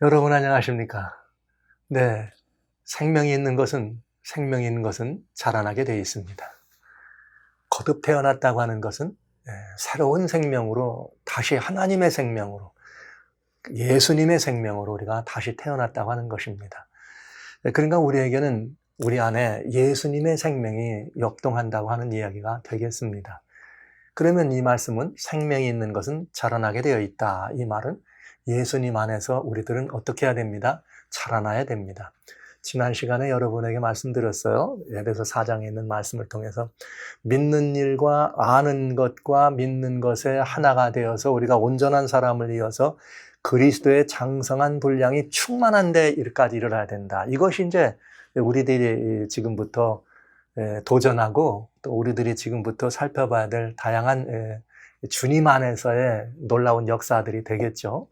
여러분 안녕하십니까? 네, 생명이 있는 것은 자라나게 되어 있습니다. 거듭 태어났다고 하는 것은 새로운 생명으로 다시 하나님의 생명으로 예수님의 생명으로 우리가 다시 태어났다고 하는 것입니다. 그러니까 우리에게는 우리 안에 예수님의 생명이 역동한다고 하는 이야기가 되겠습니다. 그러면 이 말씀은 생명이 있는 것은 자라나게 되어 있다. 이 말은 예수님 안에서 우리들은 어떻게 해야 됩니다? 자라나야 됩니다. 지난 시간에 여러분에게 말씀드렸어요. 에베소 4장에 있는 말씀을 통해서 믿는 일과 아는 것과 믿는 것에 하나가 되어서 우리가 온전한 사람을 이어서 그리스도의 장성한 분량이 충만한 데까지 이르러야 된다. 이것이 이제 우리들이 지금부터 도전하고 또 우리들이 지금부터 살펴봐야 될 다양한 주님 안에서의 놀라운 역사들이 되겠죠.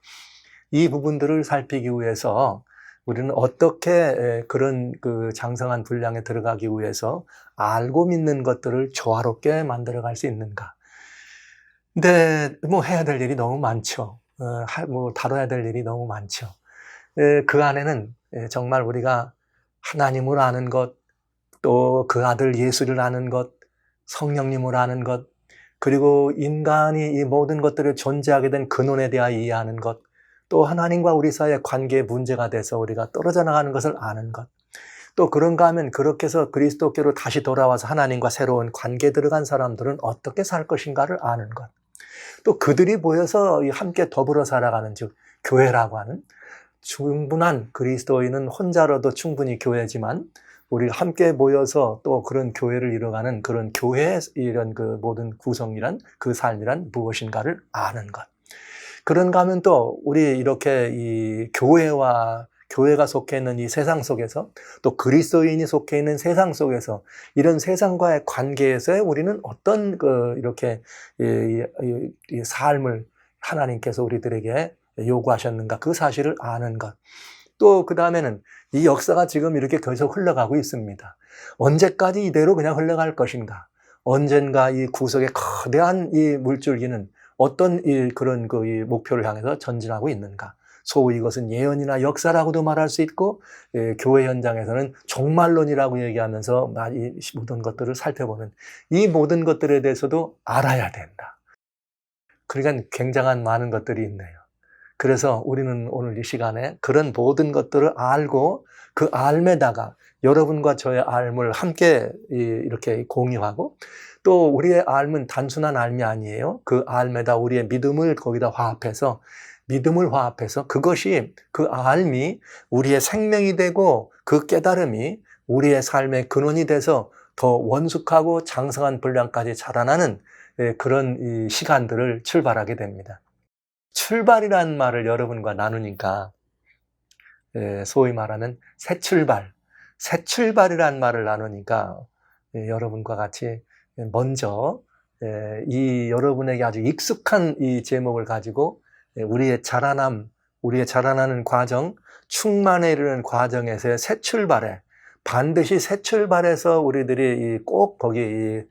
이 부분들을 살피기 위해서 우리는 어떻게 그런 그 장성한 분량에 들어가기 위해서 알고 믿는 것들을 조화롭게 만들어갈 수 있는가. 근데 뭐 해야 될 일이 너무 많죠. 다뤄야 될 일이 너무 많죠. 그 안에는 정말 우리가 하나님을 아는 것, 또 그 아들 예수를 아는 것, 성령님을 아는 것, 그리고 인간이 이 모든 것들을 존재하게 된 근원에 대하여 이해하는 것, 또 하나님과 우리 사이의 관계에 문제가 돼서 우리가 떨어져 나가는 것을 아는 것, 또 그런가 하면 그렇게 해서 그리스도께로 다시 돌아와서 하나님과 새로운 관계에 들어간 사람들은 어떻게 살 것인가를 아는 것, 또 그들이 모여서 함께 더불어 살아가는 즉 교회라고 하는 충분한 그리스도인은 혼자로도 충분히 교회지만 우리가 함께 모여서 또 그런 교회를 이뤄가는 그런 교회의 이런 그 모든 구성이란 그 삶이란 무엇인가를 아는 것. 그런가 하면 또 우리 이렇게 이 교회가 속해 있는 이 세상 속에서 또 그리스도인이 속해 있는 세상 속에서 이런 세상과의 관계에서 우리는 어떤 이렇게 이 삶을 하나님께서 우리들에게 요구하셨는가 그 사실을 아는 것. 또 그 다음에는 이 역사가 지금 이렇게 계속 흘러가고 있습니다. 언제까지 이대로 그냥 흘러갈 것인가? 언젠가 이 구석의 거대한 이 물줄기는 어떤 그런 이 목표를 향해서 전진하고 있는가? 소위 이것은 예언이나 역사라고도 말할 수 있고, 교회 현장에서는 종말론이라고 얘기하면서 이 모든 것들을 살펴보는 이 모든 것들에 대해서도 알아야 된다. 그러니까 굉장한 많은 것들이 있네요. 그래서 우리는 오늘 이 시간에 그런 모든 것들을 알고 그 알매다가 여러분과 저의 알을 함께 이렇게 공유하고 또 우리의 알은 단순한 알이 아니에요. 그 알매다 우리의 믿음을 거기다 화합해서 그것이 그 알미 우리의 생명이 되고 그 깨달음이 우리의 삶의 근원이 돼서 더 원숙하고 장성한 분량까지 자라나는 그런 이 시간들을 출발하게 됩니다. 출발이라는 말을 여러분과 나누니까 소위 말하는 새 출발이라는 말을 나누니까 여러분과 같이 먼저 이 여러분에게 아주 익숙한 이 제목을 가지고 우리의 자라나는 과정, 충만에 이르는 과정에서의 새 출발에 반드시 새 출발에서 우리들이 꼭 거기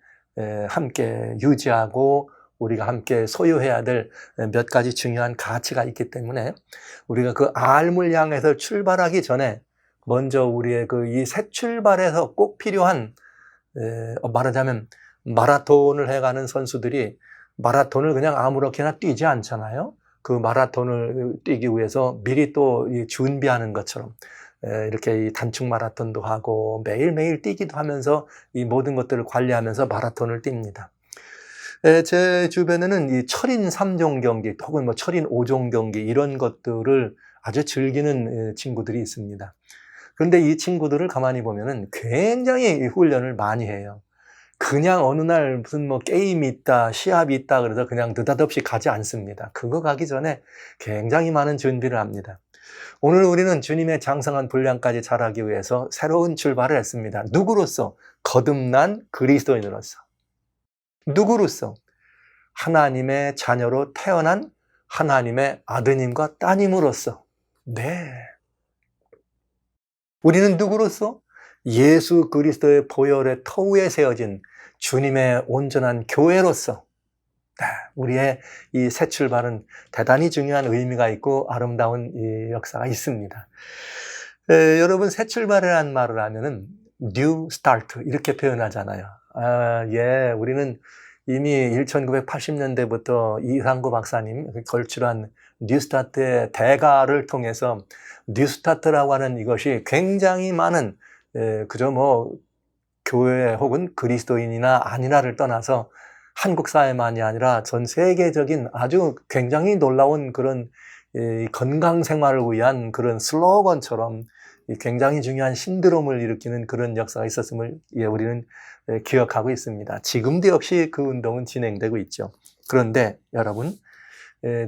함께 유지하고 우리가 함께 소유해야 될 몇 가지 중요한 가치가 있기 때문에 우리가 그 알을 향해서 출발하기 전에 먼저 우리의 이 새 출발에서 꼭 필요한 말하자면 마라톤을 해가는 선수들이 마라톤을 그냥 아무렇게나 뛰지 않잖아요. 그 마라톤을 뛰기 위해서 미리 또 준비하는 것처럼 이렇게 단축 마라톤도 하고 매일매일 뛰기도 하면서 이 모든 것들을 관리하면서 마라톤을 뜁니다. 제 주변에는 이 철인 3종 경기 혹은 뭐 철인 5종 경기 이런 것들을 아주 즐기는 친구들이 있습니다. 그런데 이 친구들을 가만히 보면은 굉장히 훈련을 많이 해요. 그냥 어느 날 무슨 뭐 게임이 있다, 시합이 있다 그래서 그냥 느닷없이 가지 않습니다. 그거 가기 전에 굉장히 많은 준비를 합니다. 오늘 우리는 주님의 장성한 분량까지 자라기 위해서 새로운 출발을 했습니다. 누구로서? 거듭난 그리스도인으로서. 누구로서? 하나님의 자녀로 태어난 하나님의 아드님과 따님으로서. 네. 우리는 누구로서? 예수 그리스도의 보혈의 터위에 세워진 주님의 온전한 교회로서. 우리의 이 새 출발은 대단히 중요한 의미가 있고 아름다운 이 역사가 있습니다. 여러분, 새 출발이라는 말을 하면은 new start 이렇게 표현하잖아요. 우리는 이미 1980년대부터 이상구 박사님 걸출한 뉴스타트의 대가를 통해서 뉴스타트라고 하는 이것이 굉장히 많은 그저 뭐 교회 혹은 그리스도인이나 아니나를 떠나서 한국 사회만이 아니라 전 세계적인 아주 굉장히 놀라운 그런 건강 생활을 위한 그런 슬로건처럼 굉장히 중요한 신드롬을 일으키는 그런 역사가 있었음을 우리는 기억하고 있습니다. 지금도 역시 그 운동은 진행되고 있죠. 그런데 여러분,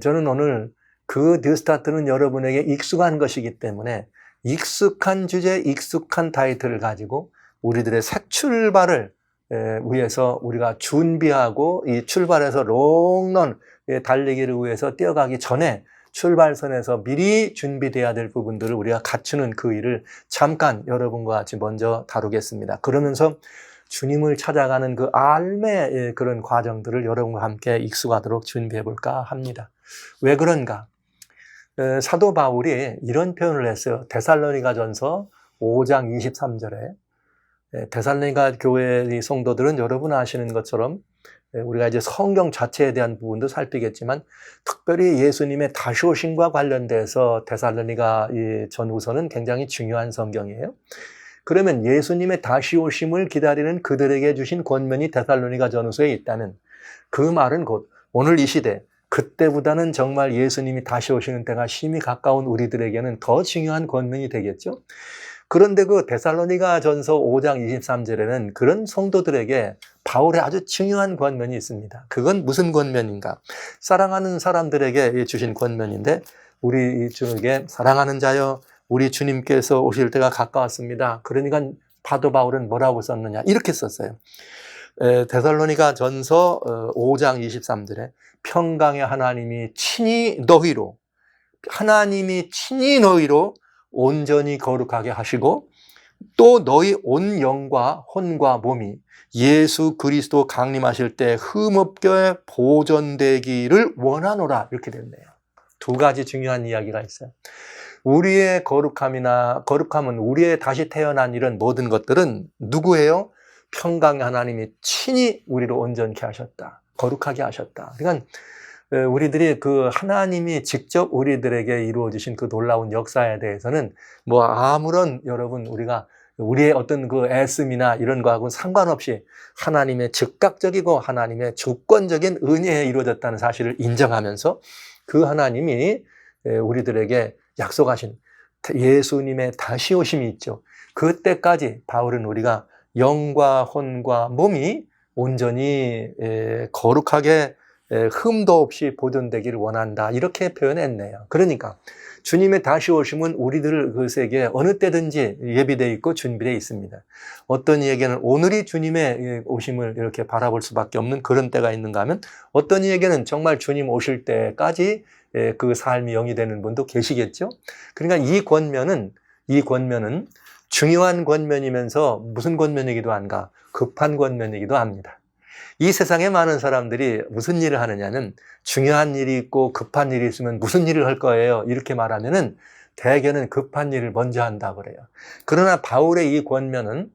저는 오늘 그 뉴스타트는 여러분에게 익숙한 것이기 때문에 익숙한 주제, 익숙한 타이틀을 가지고 우리들의 새 출발을 위해서 우리가 준비하고 이 출발해서 롱런 달리기를 위해서 뛰어가기 전에 출발선에서 미리 준비돼야 될 부분들을 우리가 갖추는 그 일을 잠깐 여러분과 같이 먼저 다루겠습니다. 그러면서 주님을 찾아가는 그 삶의 그런 과정들을 여러분과 함께 익숙하도록 준비해 볼까 합니다. 왜 그런가? 사도 바울이 이런 표현을 했어요. 데살로니가전서 5장 23절에 데살로니가 교회의 성도들은 여러분 아시는 것처럼 우리가 이제 성경 자체에 대한 부분도 살피겠지만 특별히 예수님의 다시 오심과 관련돼서 데살로니가 전후서는 굉장히 중요한 성경이에요. 그러면 예수님의 다시 오심을 기다리는 그들에게 주신 권면이 데살로니가 전후서에 있다면 그 말은 곧 오늘 이 시대 그때보다는 정말 예수님이 다시 오시는 때가 심히 가까운 우리들에게는 더 중요한 권면이 되겠죠. 그런데 그 데살로니가 전서 5장 23절에는 그런 성도들에게 바울의 아주 중요한 권면이 있습니다. 그건 무슨 권면인가? 사랑하는 사람들에게 주신 권면인데 우리 쪽에 사랑하는 자여 우리 주님께서 오실 때가 가까웠습니다. 그러니까 사도 바울은 뭐라고 썼느냐? 이렇게 썼어요. 데살로니가 전서 5장 23절에 평강의 하나님이 친히 너희로 온전히 거룩하게 하시고 또 너희 온 영과 혼과 몸이 예수 그리스도 강림하실 때 흠없게 보존되기를 원하노라 이렇게 됐네요. 두 가지 중요한 이야기가 있어요. 우리의 거룩함은 우리의 다시 태어난 이런 모든 것들은 누구예요? 평강의 하나님이 친히 우리를 온전케 하셨다. 거룩하게 하셨다. 그러니까 우리들이 그 하나님이 직접 우리들에게 이루어 주신 그 놀라운 역사에 대해서는 뭐 아무런 여러분 우리가 우리의 어떤 그 애씀이나 이런 거하고는 상관없이 하나님의 즉각적이고 하나님의 주권적인 은혜에 이루어졌다는 사실을 인정하면서 그 하나님이 우리들에게 약속하신 예수님의 다시 오심이 있죠. 그때까지 바울은 우리가 영과 혼과 몸이 온전히 거룩하게 흠도 없이 보존되기를 원한다 이렇게 표현했네요. 그러니까 주님의 다시 오심은 우리들 그 세계에 어느 때든지 예비되어 있고 준비되어 있습니다. 어떤 이에게는 오늘이 주님의 오심을 이렇게 바라볼 수밖에 없는 그런 때가 있는가 하면 어떤 이에게는 정말 주님 오실 때까지 그 삶이 영위되는 분도 계시겠죠. 그러니까 이 권면은 중요한 권면이면서 무슨 권면이기도 한가? 급한 권면이기도 합니다. 이 세상에 많은 사람들이 무슨 일을 하느냐는 중요한 일이 있고 급한 일이 있으면 무슨 일을 할 거예요? 이렇게 말하면은 대개는 급한 일을 먼저 한다 그래요. 그러나 바울의 이 권면은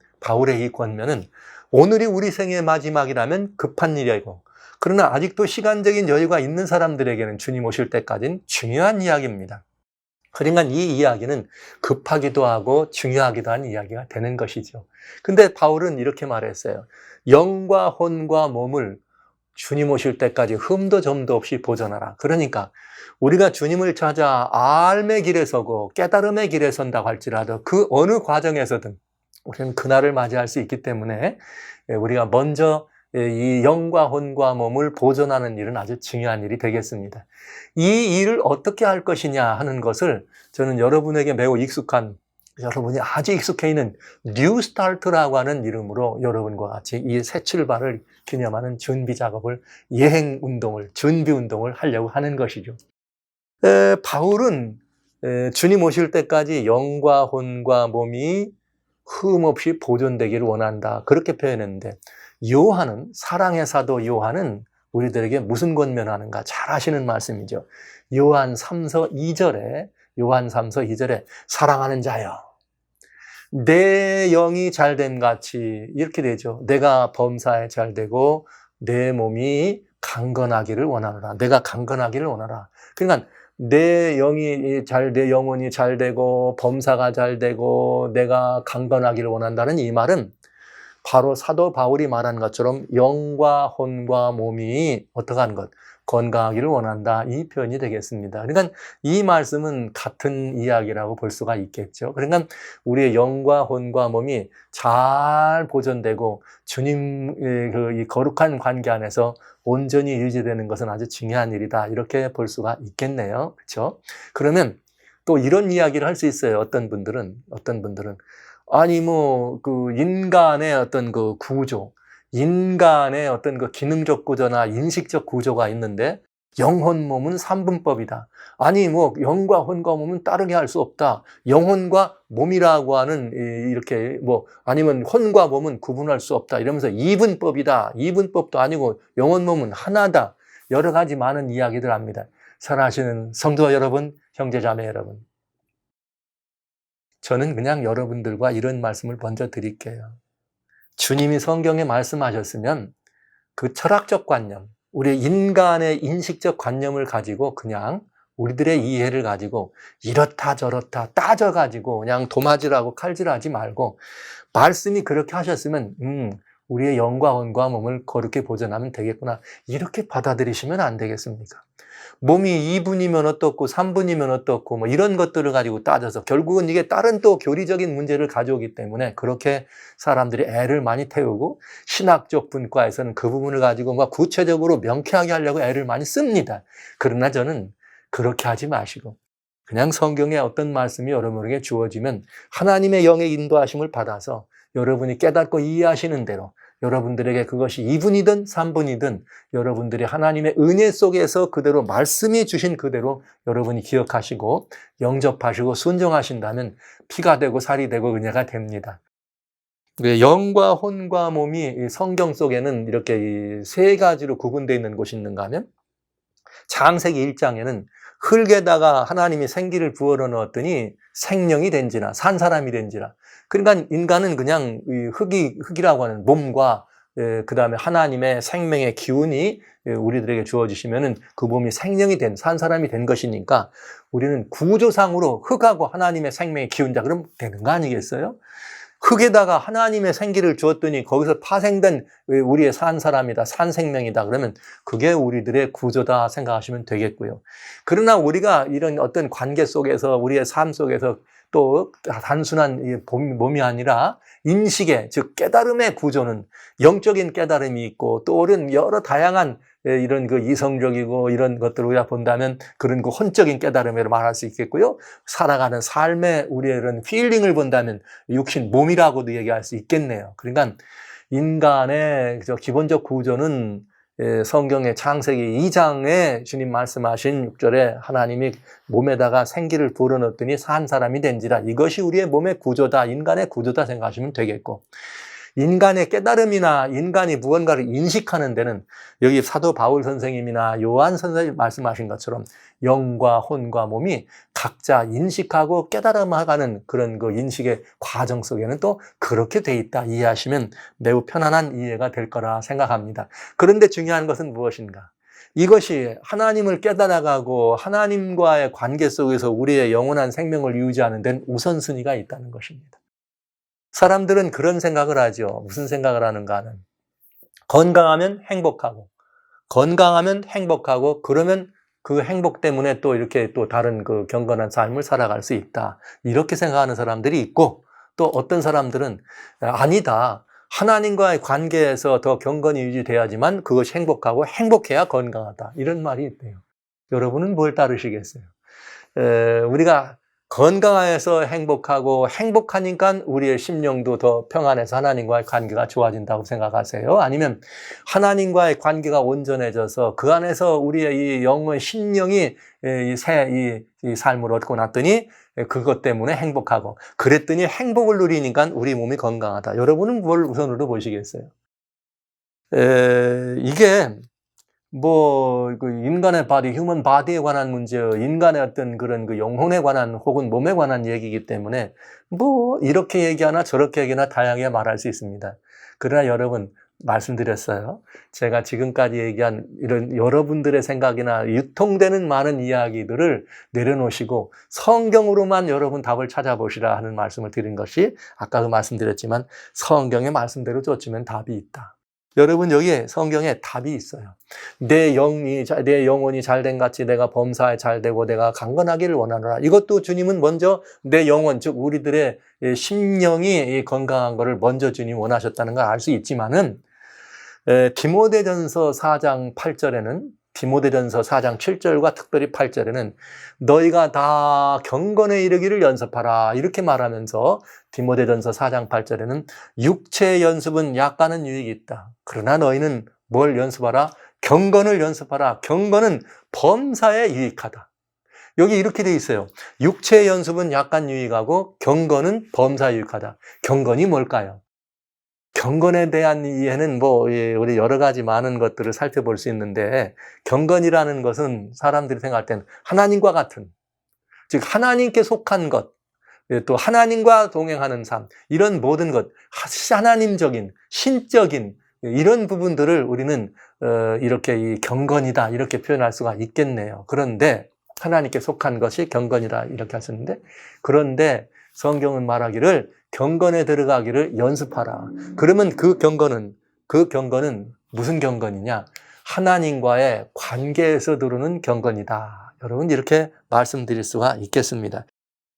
오늘이 우리 생의 마지막이라면 급한 일이고 그러나 아직도 시간적인 여유가 있는 사람들에게는 주님 오실 때까지는 중요한 이야기입니다. 그러니까 이 이야기는 급하기도 하고 중요하기도 한 이야기가 되는 것이죠. 근데 바울은 이렇게 말했어요. 영과 혼과 몸을 주님 오실 때까지 흠도 점도 없이 보존하라. 그러니까 우리가 주님을 찾아 삶의 길에 서고 깨달음의 길에 선다고 할지라도 그 어느 과정에서든 우리는 그날을 맞이할 수 있기 때문에 우리가 먼저 이 영과 혼과 몸을 보존하는 일은 아주 중요한 일이 되겠습니다. 이 일을 어떻게 할 것이냐 하는 것을 저는 여러분에게 매우 여러분이 아주 익숙해 있는 뉴 스타트라고 하는 이름으로 여러분과 같이 이 새 출발을 기념하는 준비 작업을 준비 운동을 하려고 하는 것이죠. 바울은 주님 오실 때까지 영과 혼과 몸이 흠없이 보존되기를 원한다. 그렇게 표현했는데 사랑의 사도 요한은 우리들에게 무슨 권면하는가 잘 아시는 말씀이죠. 요한 3서 2절에 사랑하는 자여 내 영이 잘됨 같이 이렇게 되죠. 내가 범사에 잘되고 내 몸이 강건하기를 원하노라. 내가 강건하기를 원하라. 그러니까 내 영혼이 잘되고 범사가 잘되고 내가 강건하기를 원한다는 이 말은 바로 사도 바울이 말한 것처럼 영과 혼과 몸이 어떻게 하는 것? 건강하기를 원한다. 이 표현이 되겠습니다. 그러니까 이 말씀은 같은 이야기라고 볼 수가 있겠죠. 그러니까 우리의 영과 혼과 몸이 잘 보존되고 주님의 이 거룩한 관계 안에서 온전히 유지되는 것은 아주 중요한 일이다. 이렇게 볼 수가 있겠네요. 그렇죠? 그러면 또 이런 이야기를 할 수 있어요. 어떤 분들은 아니 인간의 어떤 그 구조, 인간의 어떤 그 기능적 구조나 인식적 구조가 있는데 영혼 몸은 삼분법이다. 아니 영과 혼과 몸은 따르게 할 수 없다. 영혼과 몸이라고 하는 이렇게 아니면 혼과 몸은 구분할 수 없다. 이러면서 이분법이다. 이분법도 아니고 영혼 몸은 하나다. 여러 가지 많은 이야기들 합니다. 사랑하시는 성도 여러분, 형제자매 여러분. 저는 그냥 여러분들과 이런 말씀을 먼저 드릴게요. 주님이 성경에 말씀하셨으면 그 철학적 관념, 우리 인간의 인식적 관념을 가지고 그냥 우리들의 이해를 가지고 이렇다 저렇다 따져가지고 그냥 도마질하고 칼질하지 말고 말씀이 그렇게 하셨으면 우리의 영과 혼과 몸을 거룩히 보존하면 되겠구나. 이렇게 받아들이시면 안 되겠습니까? 몸이 2분이면 어떻고 3분이면 어떻고 이런 것들을 가지고 따져서 결국은 이게 다른 또 교리적인 문제를 가져오기 때문에 그렇게 사람들이 애를 많이 태우고 신학적 분과에서는 그 부분을 가지고 구체적으로 명쾌하게 하려고 애를 많이 씁니다. 그러나 저는 그렇게 하지 마시고 그냥 성경에 어떤 말씀이 여러분에게 주어지면 하나님의 영의 인도하심을 받아서 여러분이 깨닫고 이해하시는 대로 여러분들에게 그것이 2분이든 3분이든 여러분들이 하나님의 은혜 속에서 그대로 말씀이 주신 그대로 여러분이 기억하시고 영접하시고 순종하신다면 피가 되고 살이 되고 은혜가 됩니다. 영과 혼과 몸이 성경 속에는 이렇게 세 가지로 구분되어 있는 곳이 있는가 하면 창세기 1장에는 흙에다가 하나님이 생기를 부어넣어 넣었더니 생명이 된지라 산 사람이 된지라. 그러니까 인간은 그냥 흙이라고 하는 몸과 그 다음에 하나님의 생명의 기운이 우리들에게 주어지시면은 그 몸이 생명이 산 사람이 된 것이니까 우리는 구조상으로 흙하고 하나님의 생명의 기운자 그럼 되는 거 아니겠어요? 흙에다가 하나님의 생기를 주었더니 거기서 파생된 우리의 산 사람이다, 산 생명이다. 그러면 그게 우리들의 구조다 생각하시면 되겠고요. 그러나 우리가 이런 어떤 관계 속에서 우리의 삶 속에서 또 단순한 몸이 아니라 인식의, 즉 깨달음의 구조는 영적인 깨달음이 있고 또 여러 다양한 이런 그 이성적이고 이런 것들을 우리가 본다면 그런 그 혼적인 깨달음이라고 말할 수 있겠고요. 살아가는 삶의 우리의 이런 필링을 본다면 육신, 몸이라고도 얘기할 수 있겠네요. 그러니까 인간의 기본적 구조는 성경의 창세기 2장에 주님 말씀하신 6절에 하나님이 몸에다가 생기를 불어넣었더니 산 사람이 된지라 이것이 우리의 몸의 구조다, 인간의 구조다 생각하시면 되겠고 인간의 깨달음이나 인간이 무언가를 인식하는 데는 여기 사도 바울 선생님이나 요한 선생님 말씀하신 것처럼 영과 혼과 몸이 각자 인식하고 깨달음하가는 그런 그 인식의 과정 속에는 또 그렇게 돼 있다 이해하시면 매우 편안한 이해가 될 거라 생각합니다. 그런데 중요한 것은 무엇인가? 이것이 하나님을 깨달아가고 하나님과의 관계 속에서 우리의 영원한 생명을 유지하는 데는 우선순위가 있다는 것입니다. 사람들은 그런 생각을 하죠. 무슨 생각을 하는가 하면 건강하면 행복하고 그러면 그 행복 때문에 또 이렇게 또 다른 그 경건한 삶을 살아갈 수 있다. 이렇게 생각하는 사람들이 있고 또 어떤 사람들은 아니다. 하나님과의 관계에서 더 경건이 유지돼야지만 그것이 행복하고 행복해야 건강하다. 이런 말이 있대요. 여러분은 뭘 따르시겠어요? 우리가 건강해서 행복하고 행복하니까 우리의 심령도 더 평안해서 하나님과의 관계가 좋아진다고 생각하세요? 아니면 하나님과의 관계가 온전해져서 그 안에서 우리의 이 영의 심령이 이 삶을 얻고 났더니 그것 때문에 행복하고 그랬더니 행복을 누리니까 우리 몸이 건강하다. 여러분은 뭘 우선으로 보시겠어요? 이게 그 인간의 바디, 휴먼 바디에 관한 문제, 인간의 어떤 그런 그 영혼에 관한 혹은 몸에 관한 얘기이기 때문에 이렇게 얘기하나 저렇게 얘기하나 다양하게 말할 수 있습니다. 그러나 여러분, 말씀드렸어요. 제가 지금까지 얘기한 이런 여러분들의 생각이나 유통되는 많은 이야기들을 내려놓으시고 성경으로만 여러분 답을 찾아보시라 하는 말씀을 드린 것이 아까 말씀드렸지만 성경의 말씀대로 쫓으면 답이 있다. 여러분, 여기에 성경에 답이 있어요. 내 영혼이 잘된 같이 내가 범사에 잘되고 내가 강건하기를 원하노라. 이것도 주님은 먼저 내 영혼, 즉 우리들의 심령이 건강한 것을 먼저 주님 원하셨다는 걸 알 수 있지만은 디모데전서 4장 8절에는 디모데전서 4장 7절과 특별히 8절에는 너희가 다 경건에 이르기를 연습하라 이렇게 말하면서 디모데전서 4장 8절에는 육체의 연습은 약간은 유익이 있다. 그러나 너희는 뭘 연습하라? 경건을 연습하라. 경건은 범사에 유익하다. 여기 이렇게 돼 있어요. 육체의 연습은 약간 유익하고 경건은 범사에 유익하다. 경건이 뭘까요? 경건에 대한 이해는 우리 여러 가지 많은 것들을 살펴볼 수 있는데 경건이라는 것은 사람들이 생각할 땐 하나님과 같은, 즉 하나님께 속한 것, 또 하나님과 동행하는 삶, 이런 모든 것, 하나님적인, 신적인 이런 부분들을 우리는 이렇게 이 경건이다 이렇게 표현할 수가 있겠네요. 그런데 하나님께 속한 것이 경건이라 이렇게 하셨는데, 그런데 성경은 말하기를 경건에 들어가기를 연습하라. 그러면 그 경건은 무슨 경건이냐? 하나님과의 관계에서 들어오는 경건이다. 여러분, 이렇게 말씀드릴 수가 있겠습니다.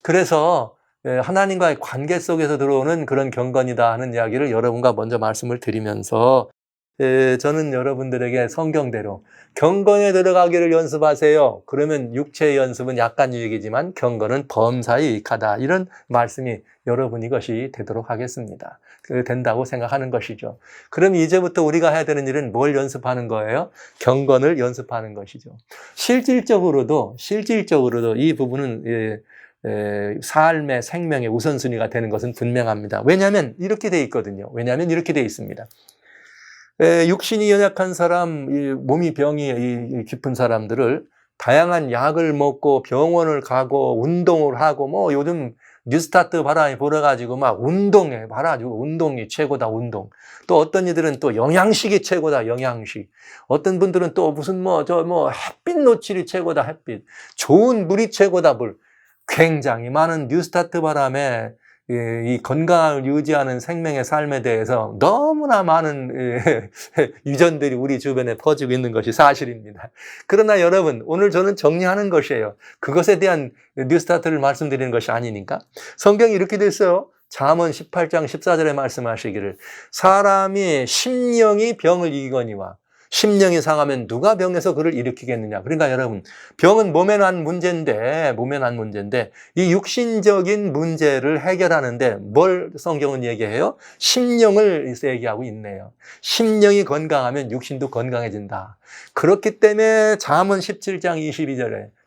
그래서 하나님과의 관계 속에서 들어오는 그런 경건이다 하는 이야기를 여러분과 먼저 말씀을 드리면서 저는 여러분들에게 성경대로 경건에 들어가기를 연습하세요. 그러면 육체의 연습은 약간 유익이지만 경건은 범사에 유익하다. 이런 말씀이 여러분 이것이 되도록 하겠습니다. 된다고 생각하는 것이죠. 그럼 이제부터 우리가 해야 되는 일은 뭘 연습하는 거예요? 경건을 연습하는 것이죠. 실질적으로도 이 부분은 삶의 생명의 우선순위가 되는 것은 분명합니다. 왜냐하면 이렇게 돼 있거든요. 왜냐하면 이렇게 돼 있습니다. 육신이 연약한 사람, 몸이 병이 깊은 사람들을 다양한 약을 먹고 병원을 가고 운동을 하고 요즘 뉴스타트 바람이 불어가지고 막 운동해 봐가지고 운동이 최고다 운동. 또 어떤 이들은 또 영양식이 최고다 영양식. 어떤 분들은 또 무슨 햇빛 노출이 최고다 햇빛. 좋은 물이 최고다 물. 굉장히 많은 뉴스타트 바람에 이 건강을 유지하는 생명의 삶에 대해서 너무나 많은 유전들이 우리 주변에 퍼지고 있는 것이 사실입니다. 그러나 여러분, 오늘 저는 정리하는 것이에요. 그것에 대한 뉴스타트를 말씀드리는 것이 아니니까. 성경이 이렇게 돼 있어요. 잠언 18장 14절에 말씀하시기를 사람이 심령이 병을 이기거니와 심령이 상하면 누가 병에서 그를 일으키겠느냐. 그러니까 여러분, 병은 몸에 난 문제인데 이 육신적인 문제를 해결하는데 뭘 성경은 얘기해요? 심령을 얘기하고 있네요. 심령이 건강하면 육신도 건강해진다. 그렇기 때문에 잠언 17장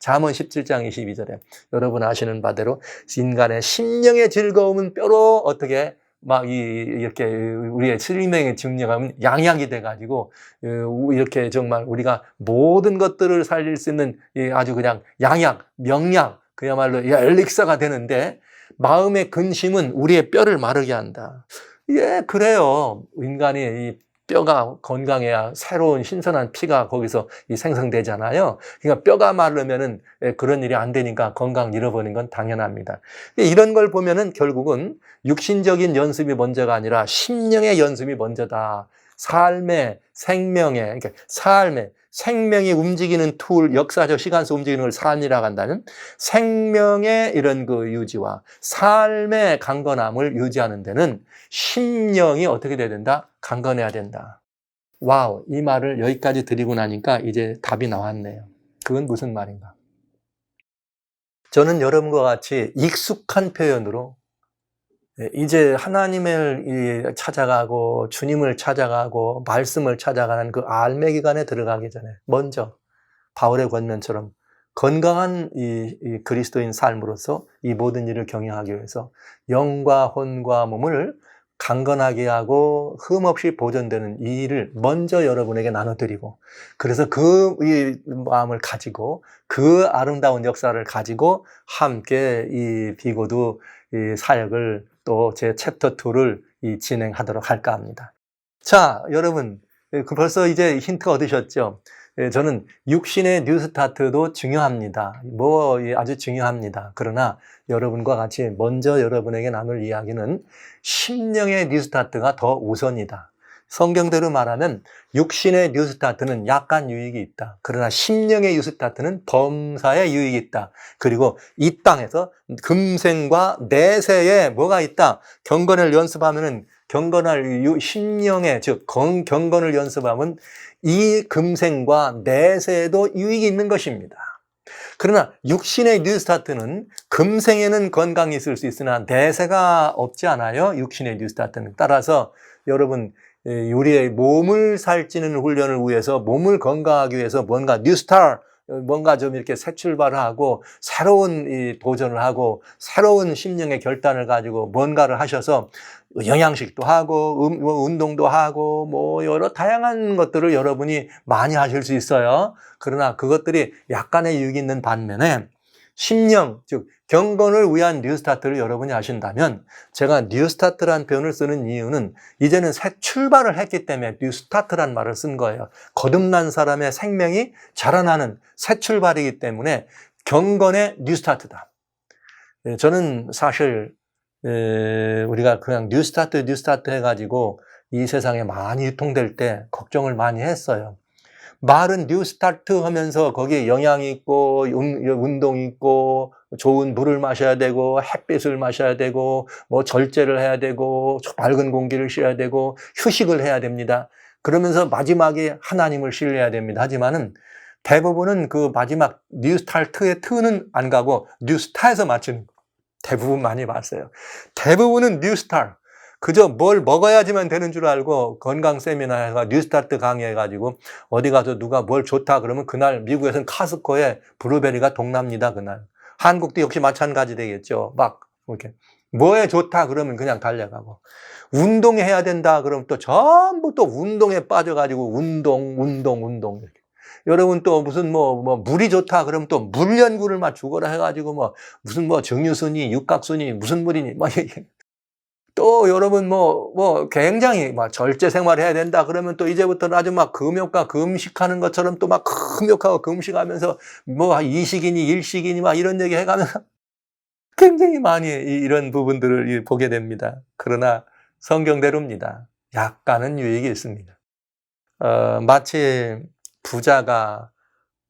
22절에 여러분 아시는 바대로 인간의 심령의 즐거움은 뼈로 어떻게 이렇게 우리의 실명의 증명하면 양약이 돼가지고 이렇게 정말 우리가 모든 것들을 살릴 수 있는 아주 그냥 양약, 명약, 그야말로 엘릭서가 되는데 마음의 근심은 우리의 뼈를 마르게 한다. 그래요. 인간이 이 뼈가 건강해야 새로운 신선한 피가 거기서 생성되잖아요. 그러니까 뼈가 마르면은 그런 일이 안 되니까 건강 잃어버리는 건 당연합니다. 이런 걸 보면은 결국은 육신적인 연습이 먼저가 아니라 심령의 연습이 먼저다. 삶의 생명의 그러니까 생명이 움직이는 툴, 역사적 시간속 움직이는 걸 삶이라고 한다면 생명의 이런 그 유지와 삶의 강건함을 유지하는 데는 심령이 어떻게 돼야 된다? 강건해야 된다. 와우, 이 말을 여기까지 드리고 나니까 이제 답이 나왔네요. 그건 무슨 말인가? 저는 여러분과 같이 익숙한 표현으로 이제 하나님을 찾아가고 주님을 찾아가고 말씀을 찾아가는 그 알매 기간에 들어가기 전에 먼저 바울의 권면처럼 건강한 이 그리스도인 삶으로서 이 모든 일을 경영하기 위해서 영과 혼과 몸을 강건하게 하고 흠없이 보존되는 이 일을 먼저 여러분에게 나눠드리고, 그래서 그 이 마음을 가지고 그 아름다운 역사를 가지고 함께 이 비고드 이 사역을 또 제 챕터 2를 진행하도록 할까 합니다. 자, 여러분, 벌써 이제 힌트 얻으셨죠? 저는 육신의 뉴스타트도 중요합니다. 아주 중요합니다. 그러나 여러분과 같이 먼저 여러분에게 나눌 이야기는 심령의 뉴스타트가 더 우선이다. 성경대로 말하면 육신의 뉴스타트는 약간 유익이 있다. 그러나 심령의 뉴스타트는 범사에 유익이 있다. 그리고 이 땅에서 금생과 내세에 뭐가 있다? 경건을 연습하면은 심령의, 즉 경건을 연습하면 이 금생과 내세에도 유익이 있는 것입니다. 그러나 육신의 뉴스타트는 금생에는 건강이 있을 수 있으나 내세가 없지 않아요? 육신의 뉴스타트는. 따라서 여러분, 우리의 몸을 살찌는 훈련을 위해서, 몸을 건강하기 위해서 뭔가 좀 이렇게 새 출발을 하고 새로운 도전을 하고 새로운 심령의 결단을 가지고 뭔가를 하셔서 영양식도 하고 운동도 하고 여러 다양한 것들을 여러분이 많이 하실 수 있어요. 그러나 그것들이 약간의 유익이 있는 반면에 심령, 즉 경건을 위한 뉴스타트를 여러분이 하신다면, 제가 뉴스타트라는 표현을 쓰는 이유는 이제는 새 출발을 했기 때문에 뉴스타트라는 말을 쓴 거예요. 거듭난 사람의 생명이 자라나는 새 출발이기 때문에 경건의 뉴스타트다. 저는 사실 우리가 그냥 뉴스타트 해가지고 이 세상에 많이 유통될 때 걱정을 많이 했어요. 말은 뉴스타트 하면서 거기에 영양이 있고 운동이 있고 좋은 물을 마셔야 되고 햇빛을 마셔야 되고 절제를 해야 되고 맑은 공기를 쉬어야 되고 휴식을 해야 됩니다. 그러면서 마지막에 하나님을 신뢰해야 됩니다. 하지만은 대부분은 그 마지막 뉴스타트의 트는 안 가고 뉴스타에서 맞추는 거 대부분 많이 봤어요. 대부분은 뉴스타, 그저 뭘 먹어야지만 되는 줄 알고 건강 세미나에서 뉴스타트 강의해가지고 어디 가서 누가 뭘 좋다 그러면 그날 미국에서는 카스코에 블루베리가 동납니다. 그날. 한국도 역시 마찬가지 되겠죠. 막 이렇게 뭐에 좋다 그러면 그냥 달려가고, 운동해야 된다 그러면 또 전부 또 운동에 빠져가지고 운동 이렇게. 여러분 또 무슨 물이 좋다 그러면 또 물 연구를 막 죽어라 해가지고 무슨 정유순이 육각순이 무슨 물이니 또 여러분 굉장히 절제 생활을 해야 된다 그러면 또 이제부터는 아주 금욕과 금식하는 것처럼 또 금욕하고 금식하면서 이식이니 일식이니 이런 얘기 해가면서 굉장히 많이 이런 부분들을 보게 됩니다. 그러나 성경대로입니다. 약간은 유익이 있습니다. 마치 부자가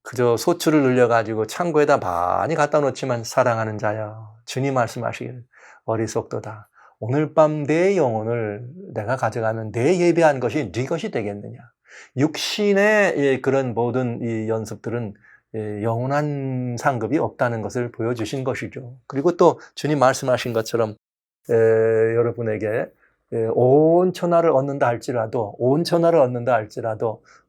그저 소출을 늘려가지고 창고에다 많이 갖다 놓지만 사랑하는 자여, 주님 말씀하시기를 어리석도다. 오늘 밤 내 영혼을 내가 가져가면 내 예배한 것이 네 것이 되겠느냐. 육신의 그런 모든 이 연습들은 영원한 상급이 없다는 것을 보여주신 것이죠. 그리고 또 주님 말씀하신 것처럼 여러분에게 온 천하를 얻는다 할지라도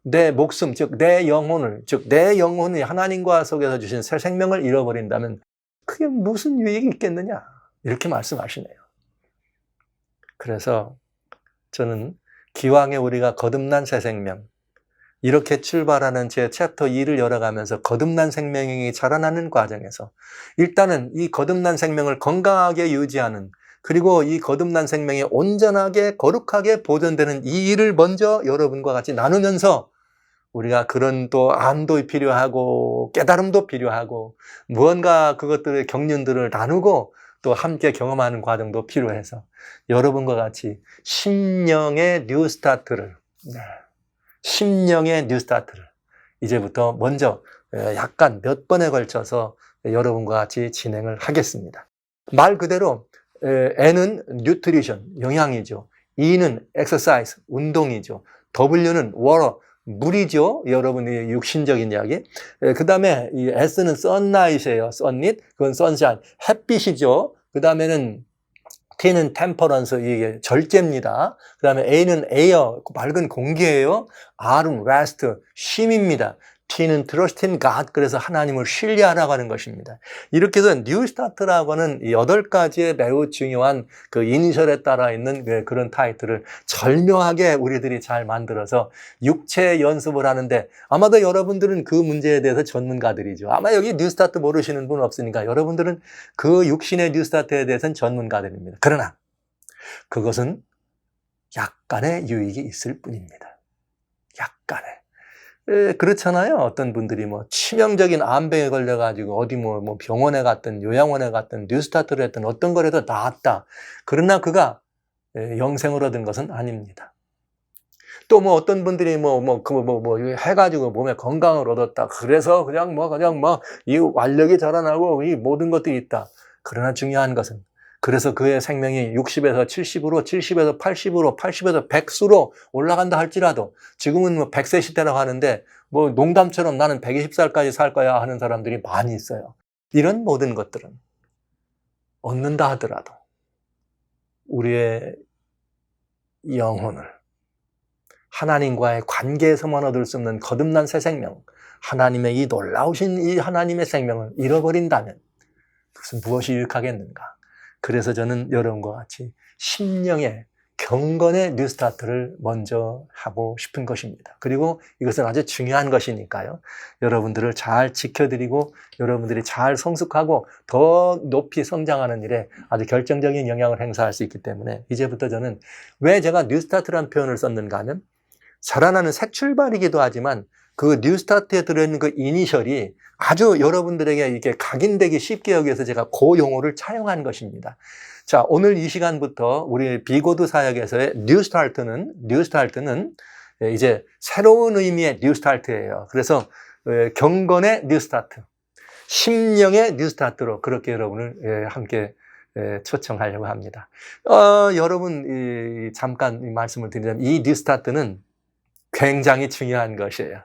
내 목숨, 즉 내 영혼이 하나님과 속에서 주신 새 생명을 잃어버린다면 그게 무슨 유익이 있겠느냐, 이렇게 말씀하시네요. 그래서 저는 기왕에 우리가 거듭난 새 생명, 이렇게 출발하는 제 챕터 2를 열어가면서 거듭난 생명이 자라나는 과정에서 일단은 이 거듭난 생명을 건강하게 유지하는, 그리고 이 거듭난 생명이 온전하게 거룩하게 보존되는 이 일을 먼저 여러분과 같이 나누면서 우리가 그런 또 암도 필요하고 깨달음도 필요하고 무언가 그것들의 경륜들을 나누고 또 함께 경험하는 과정도 필요해서 여러분과 같이 심령의 뉴스타트를 이제부터 먼저 약간 몇 번에 걸쳐서 여러분과 같이 진행을 하겠습니다. 말 그대로 N은 뉴트리션, 영양이죠. E는 exercise, 운동이죠. W는 water, 물이죠. 여러분의 육신적인 이야기. 그 다음에 이 S는 sunlight이에요. sunlit, 그건 sunshine, 햇빛이죠. 그 다음에는 T는 temperance, 이게 절제입니다. 그 다음에 A는 air, 맑은 공기예요. R은 rest, 쉼입니다. T는 Trust in God, 그래서 하나님을 신뢰하라고 하는 것입니다. 이렇게 해서 New Start라고 하는 8가지의 매우 중요한 그 이니셜에 따라 있는 그런 타이틀을 절묘하게 우리들이 잘 만들어서 육체 연습을 하는데, 아마도 여러분들은 그 문제에 대해서 전문가들이죠. 아마 여기 New Start 모르시는 분 없으니까 여러분들은 그 육신의 New Start에 대해서는 전문가들입니다. 그러나 그것은 약간의 유익이 있을 뿐입니다. 약간의. 그렇잖아요. 어떤 분들이 뭐 치명적인 암병에 걸려가지고 어디 뭐 병원에 갔든 요양원에 갔든 뉴스타트를 했든 어떤 거라도 나았다. 그러나 그가 영생을 얻은 것은 아닙니다. 또 뭐 어떤 분들이 해가지고 몸에 건강을 얻었다. 그래서 그냥 이 완력이 자라나고 이 모든 것들이 있다. 그러나 중요한 것은, 그래서 그의 생명이 60에서 70으로, 70에서 80으로, 80에서 100수로 올라간다 할지라도, 지금은 뭐 100세 시대라고 하는데, 뭐 농담처럼 나는 120살까지 살 거야 하는 사람들이 많이 있어요. 이런 모든 것들은 얻는다 하더라도, 우리의 영혼을 하나님과의 관계에서만 얻을 수 없는 거듭난 새 생명, 하나님의 이 놀라우신 이 하나님의 생명을 잃어버린다면, 그것은 무엇이 유익하겠는가? 그래서 저는 여러분과 같이 심령의 경건의 뉴스타트를 먼저 하고 싶은 것입니다. 그리고 이것은 아주 중요한 것이니까요. 여러분들을 잘 지켜드리고 여러분들이 잘 성숙하고 더 높이 성장하는 일에 아주 결정적인 영향을 행사할 수 있기 때문에, 이제부터 저는 왜 제가 뉴스타트라는 표현을 썼는가 하면, 자라나는 새 출발이기도 하지만 그 뉴스타트에 들어있는 그 이니셜이 아주 여러분들에게 이렇게 각인되기 쉽게 여기서 제가 그 용어를 차용한 것입니다. 자, 오늘 이 시간부터 우리 비고드 사역에서의 뉴스타트는 이제 새로운 의미의 뉴스타트예요. 그래서 경건의 뉴스타트, 심령의 뉴스타트로 그렇게 여러분을 함께 초청하려고 합니다. 여러분, 잠깐 말씀을 드리자면 이 뉴스타트는 굉장히 중요한 것이에요.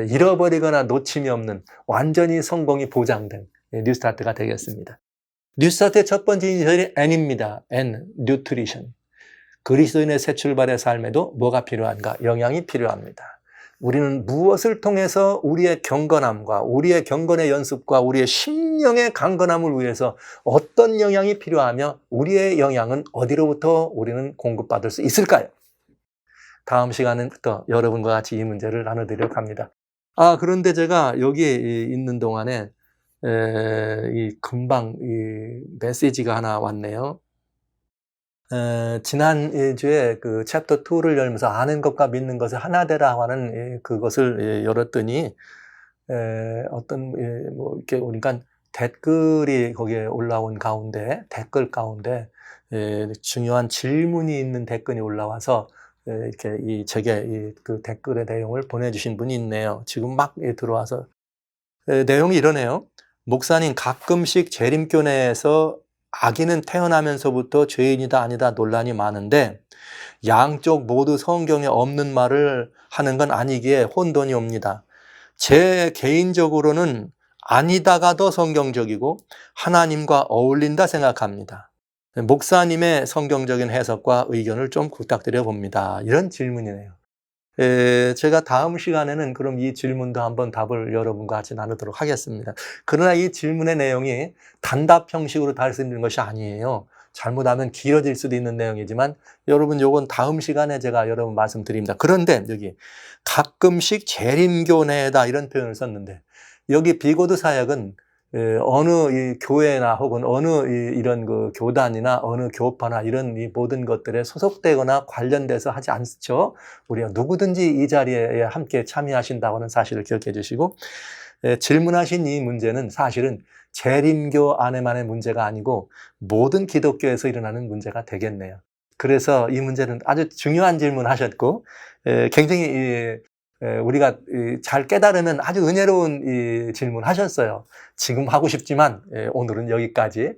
잃어버리거나 놓침이 없는 완전히 성공이 보장된 뉴스타트가 되겠습니다. 뉴스타트의 첫 번째 이니셜이 N입니다. N, Nutrition. 그리스도인의 새 출발의 삶에도 뭐가 필요한가? 영양이 필요합니다. 우리는 무엇을 통해서 우리의 경건함과 우리의 경건의 연습과 우리의 심령의 강건함을 위해서 어떤 영양이 필요하며 우리의 영양은 어디로부터 우리는 공급받을 수 있을까요? 다음 시간부터 여러분과 같이 이 문제를 나눠드리려고 합니다. 그런데 제가 여기 있는 동안에 금방 메시지가 하나 왔네요. 지난주에 그 챕터 2를 열면서 아는 것과 믿는 것을 하나 되라 하는 그것을 열었더니, 이렇게 보니까 댓글이 거기에 올라온 가운데, 댓글 가운데, 중요한 질문이 있는 댓글이 올라와서, 이렇게 제게 그 댓글의 내용을 보내주신 분이 있네요. 지금 막 들어와서. 내용이 이러네요. 목사님, 가끔씩 재림교 내에서 아기는 태어나면서부터 죄인이다 아니다 논란이 많은데 양쪽 모두 성경에 없는 말을 하는 건 아니기에 혼돈이 옵니다. 제 개인적으로는 아니다가 더 성경적이고 하나님과 어울린다 생각합니다. 목사님의 성경적인 해석과 의견을 좀 부탁드려 봅니다. 이런 질문이네요. 제가 다음 시간에는 그럼 이 질문도 한번 답을 여러분과 같이 나누도록 하겠습니다. 그러나 이 질문의 내용이 단답 형식으로 달쓰는 것이 아니에요. 잘못하면 길어질 수도 있는 내용이지만 여러분, 요건 다음 시간에 제가 여러분 말씀드립니다. 그런데 여기 가끔씩 재림교내다 이런 표현을 썼는데, 여기 비고드 사역은 어느 이 교회나 혹은 어느 이런 그 교단이나 어느 교파나 이런 이 모든 것들에 소속되거나 관련돼서 하지 않죠. 우리가 누구든지 이 자리에 함께 참여하신다고 하는 사실을 기억해 주시고, 질문하신 이 문제는 사실은 재림교 안에만의 문제가 아니고 모든 기독교에서 일어나는 문제가 되겠네요. 그래서 이 문제는 아주 중요한 질문하셨고, 굉장히 우리가 잘 깨달으면 아주 은혜로운 질문하셨어요. 지금 하고 싶지만 오늘은 여기까지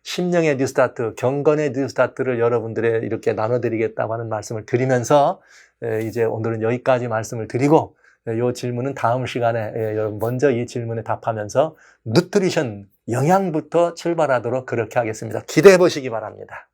심령의 뉴스타트, 경건의 뉴스타트를 여러분들의 이렇게 나눠드리겠다고 하는 말씀을 드리면서 이제 오늘은 여기까지 말씀을 드리고, 이 질문은 다음 시간에 여러분 먼저 이 질문에 답하면서 누트리션, 영양부터 출발하도록 그렇게 하겠습니다. 기대해 보시기 바랍니다.